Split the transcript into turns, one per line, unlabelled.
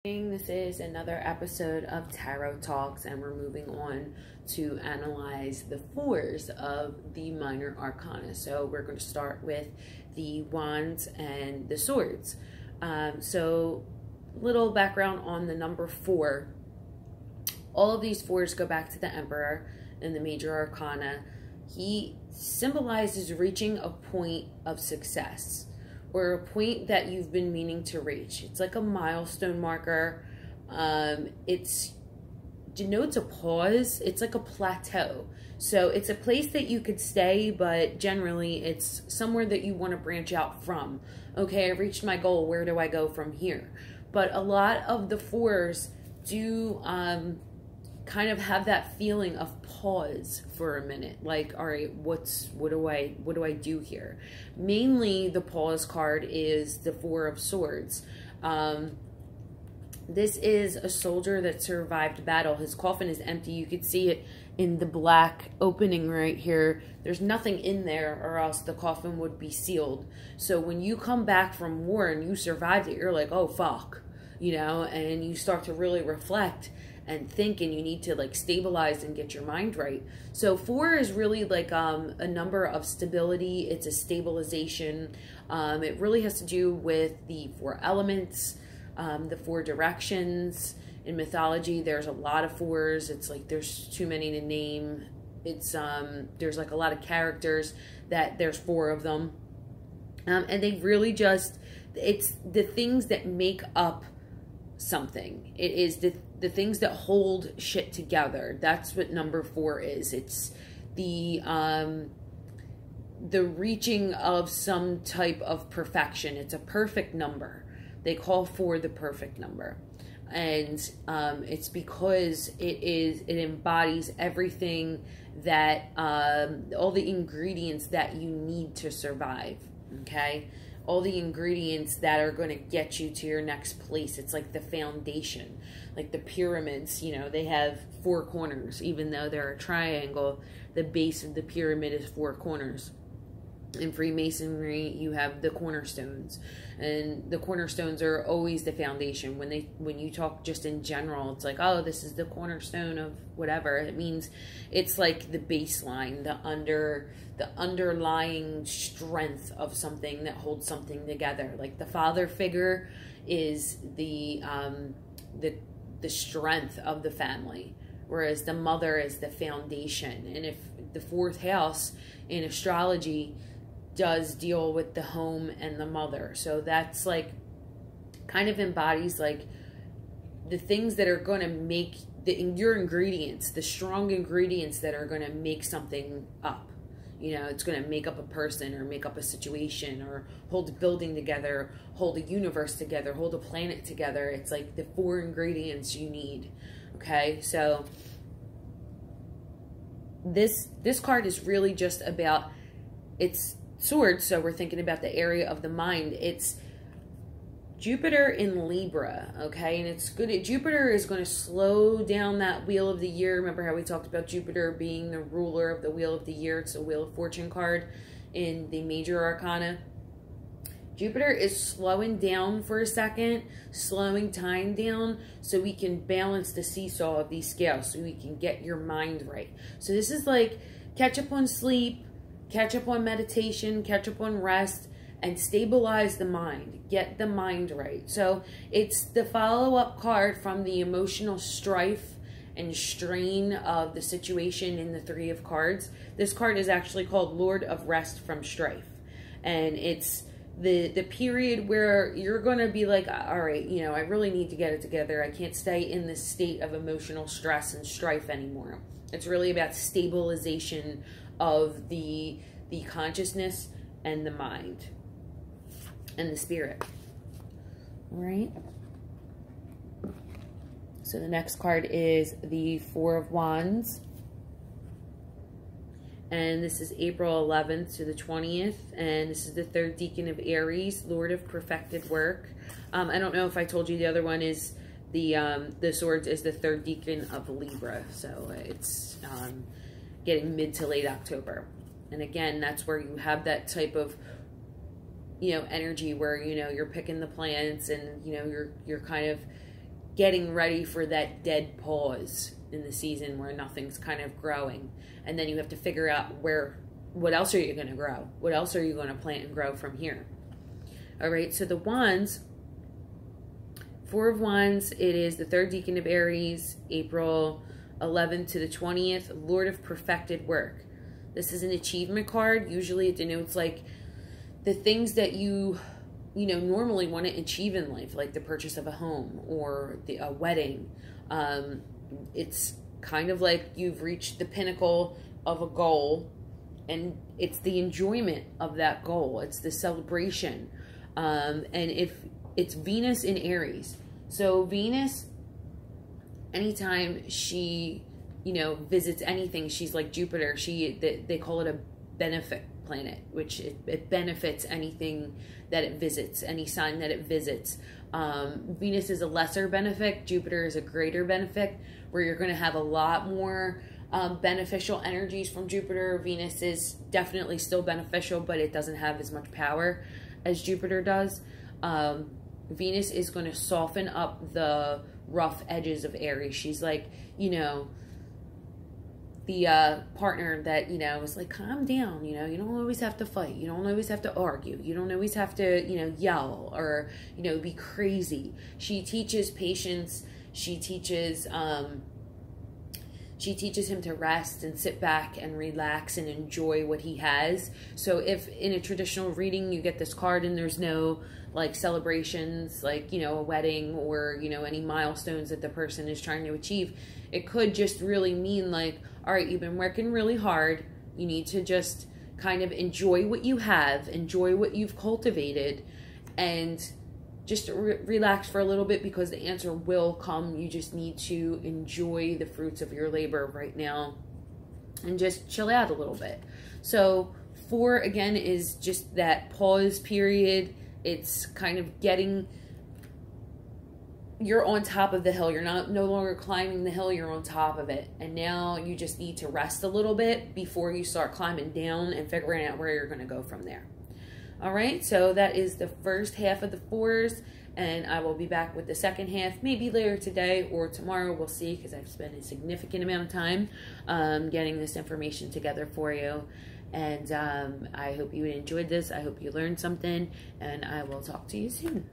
This is another episode of Tarot Talks, and we're moving on to analyze the fours of the minor arcana. So we're going to start with the wands and the swords. So little background on the number 4. All of these fours go back to the Emperor in the major arcana. He symbolizes reaching a point of success, or a point that you've been meaning to reach. It's like a milestone marker. It denotes a pause. It's like a plateau. So it's a place that you could stay, but generally it's somewhere that you want to branch out from. Okay, I reached my goal. Where do I go from here? But a lot of the fours do kind of have that feeling of pause for a minute, like, all right, what do I do here? Mainly the pause card is the 4 of Swords. This is a soldier that survived battle. His coffin is empty. You could see it in the black opening right here. There's nothing in there, or else the coffin would be sealed. So when you come back from war and you survived it, you're like, oh fuck, you know, and you start to really reflect and think, and you need to like stabilize and get your mind right. So 4 is really like a number of stability. It's a stabilization. It really has to do with the 4 elements, the 4 directions. In mythology, there's a lot of 4s. It's like there's too many to name. It's there's like a lot of characters that there's 4 of them, and they really just, it's the things that make up something. It is the things that hold shit together. That's what number 4 is. It's the reaching of some type of perfection. It's a perfect number. They call 4 the perfect number, and it's because it embodies everything that all the ingredients that you need to survive. Okay, all the ingredients that are going to get you to your next place. It's like the foundation, like the pyramids, you know, they have 4 corners. Even though they're a triangle, the base of the pyramid is 4 corners. In Freemasonry, you have the cornerstones, and the cornerstones are always the foundation. When you talk just in general, it's like, oh, this is the cornerstone of whatever. It means it's like the baseline, the underlying strength of something that holds something together. Like the father figure is the strength of the family, whereas the mother is the foundation. And if the 4th house in astrology does deal with the home and the mother, so that's like kind of embodies like the things that are going to make your ingredients, the strong ingredients that are going to make something up. You know, it's going to make up a person, or make up a situation, or hold a building together, hold a universe together, hold a planet together. It's like the 4 ingredients you need. Okay, so this card is really just about, it's swords, so we're thinking about the area of the mind. It's Jupiter in Libra, okay? And it's good. Jupiter is going to slow down that wheel of the year. Remember how we talked about Jupiter being the ruler of the wheel of the year? It's a Wheel of Fortune card in the major arcana. Jupiter is slowing down for a second, slowing time down, so we can balance the seesaw of these scales, so we can get your mind right. So this is like catch up on sleep, catch up on meditation, catch up on rest, and stabilize the mind. Get the mind right. So it's the follow-up card from the emotional strife and strain of the situation in the 3 of cards. This card is actually called Lord of Rest from Strife. And it's the period where you're going to be like, all right, you know, I really need to get it together. I can't stay in this state of emotional stress and strife anymore. It's really about stabilization of the consciousness and the mind and the spirit. All right. So the next card is the 4 of Wands. And this is April 11th to the 20th. And this is the 3rd decan of Aries, Lord of Perfected Work. I don't know if I told you the other one is the swords is the 3rd decan of Libra. So it's getting mid to late October. And again, that's where you have that type of you know, energy where, you know, you're picking the plants and, you know, you're kind of getting ready for that dead pause in the season where nothing's kind of growing. And then you have to figure out what else are you going to grow? What else are you going to plant and grow from here? All right, so the Wands, Four of Wands, it is the third decan of Aries, April 11th to the 20th, Lord of perfected work. This is an achievement card. Usually it denotes like the things that you normally want to achieve in life, like the purchase of a home or a wedding. It's kind of like you've reached the pinnacle of a goal, and it's the enjoyment of that goal. It's the celebration. And if it's Venus in Aries, so Venus, anytime she, visits anything, she's like Jupiter. They call it a benefit planet, which it benefits anything that it visits, any sign that it visits. Venus is a lesser benefit. Jupiter is a greater benefit, where you're going to have a lot more beneficial energies from Jupiter. Venus is definitely still beneficial, but it doesn't have as much power as Jupiter does. Venus is going to soften up the rough edges of Aries. She's like, the partner that, is like, calm down, you don't always have to fight. You don't always have to argue. You don't always have to, yell or, be crazy. She teaches patience. She teaches him to rest and sit back and relax and enjoy what he has. So if in a traditional reading you get this card and there's no like celebrations, like, a wedding or, any milestones that the person is trying to achieve, it could just really mean like, all right, you've been working really hard. You need to just kind of enjoy what you have, enjoy what you've cultivated, and just relax for a little bit, because the answer will come. You just need to enjoy the fruits of your labor right now and just chill out a little bit. So 4, again, is just that pause period. It's kind of you're on top of the hill. You're no longer climbing the hill, you're on top of it. And now you just need to rest a little bit before you start climbing down and figuring out where you're going to go from there. All right, so that is the first half of the 4s, and I will be back with the second half, maybe later today or tomorrow. We'll see, because I've spent a significant amount of time getting this information together for you. And I hope you enjoyed this. I hope you learned something, and I will talk to you soon.